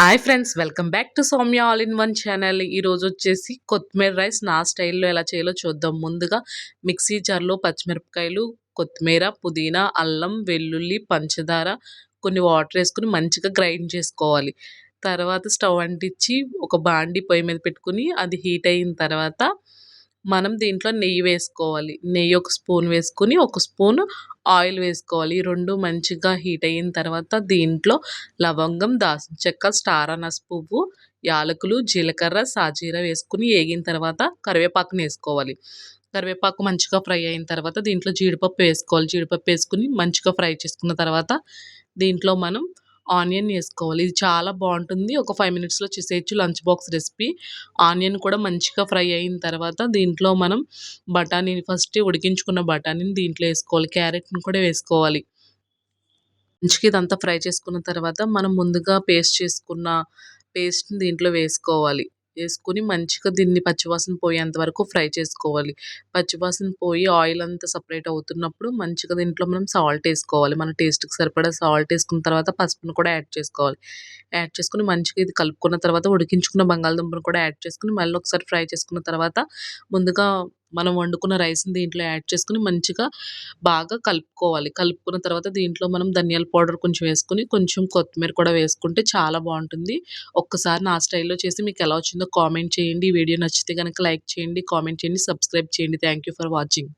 Hi friends, welcome back to Soumya all in one channel. ఈరోజు వచ్చేసి కొత్తిమీర రైస్ నా స్టైల్లో ఎలా చేయాలో చూద్దాం. ముందుగా మిక్సీ జార్లో పచ్చిమిరపకాయలు, కొత్తిమీర, పుదీనా, అల్లం, వెల్లుల్లి, పంచదార, కొన్ని వాటర్ వేసుకుని మంచిగా గ్రైండ్ చేసుకోవాలి. తర్వాత స్టవ్ అంటించి ఒక బాండి పొయ్యి మీద పెట్టుకుని అది హీట్ అయిన తర్వాత మనం దీంట్లో నెయ్యి వేసుకోవాలి. నెయ్యి ఒక స్పూన్ వేసుకుని ఒక స్పూన్ ఆయిల్ వేసుకోవాలి. ఈ రెండు మంచిగా హీట్ అయిన తర్వాత దీంట్లో లవంగం, దాల్చిన చెక్క, స్టార్ అనస్ పువ్వు, యాలకులు, జీలకర్ర, సాజీర వేసుకుని ఏగిన తర్వాత కరివేపాకుని వేసుకోవాలి. కరివేపాకు మంచిగా ఫ్రై అయిన తర్వాత దీంట్లో జీడిపప్పు వేసుకోవాలి. జీడిపప్పు వేసుకుని మంచిగా ఫ్రై చేసుకున్న తర్వాత దీంట్లో మనం ఆనియన్ వేసుకోవాలి. ఇది చాలా బాగుంటుంది. ఒక 5 మినిట్స్లో చేసేయచ్చు. Lunch box recipe. ఆనియన్ కూడా మంచిగా ఫ్రై అయిన తర్వాత దీంట్లో మనం బఠానీని ఫస్ట్ ఉడికించుకున్న బఠానీని దీంట్లో వేసుకోవాలి. క్యారెట్ని కూడా వేసుకోవాలి. మంచిగా ఇదంతా ఫ్రై చేసుకున్న తర్వాత మనం ముందుగా పేస్ట్ చేసుకున్న పేస్ట్‌ని దీంట్లో వేసుకోవాలి. వేసుకొని మంచిగా దీన్ని పచ్చివాసన పోయేంత వరకు ఫ్రై చేసుకోవాలి. పచ్చివాసన పోయి ఆయిల్ అంతా సెపరేట్ అవుతున్నప్పుడు మంచిగా దీంట్లో మనం సాల్ట్ వేసుకోవాలి. మన టేస్ట్‌కి సరిపడా సాల్ట్ వేసుకున్న తర్వాత పసుపును కూడా యాడ్ చేసుకోవాలి. యాడ్ చేసుకొని మంచిగా ఇది కలుపుకున్న తర్వాత ఉడికించుకున్న బంగాళదుంపను కూడా యాడ్ చేసుకొని మళ్ళీ ఒకసారి ఫ్రై చేసుకున్న తర్వాత ముందుగా మనం వండుకున్న రైస్‌ని దీంట్లో యాడ్ చేసుకొని మంచిగా బాగా కలుపుకోవాలి. కలుపుకున్న తర్వాత దీంట్లో మనం ధనియాల పౌడర్ కొంచెం వేసుకొని, కొంచెం కొత్తిమీర కూడా వేసుకుంటే చాలా బావుంటుంది. ఒక్కసారి నా స్టైల్‌లో చేసి మీకెలా వచ్చిందో కామెంట్ చేయండి. ఈ వీడియో నచ్చితే గనక లైక్ చేయండి, కామెంట్ చేయండి, సబ్స్క్రైబ్ చేయండి. Thank you for watching.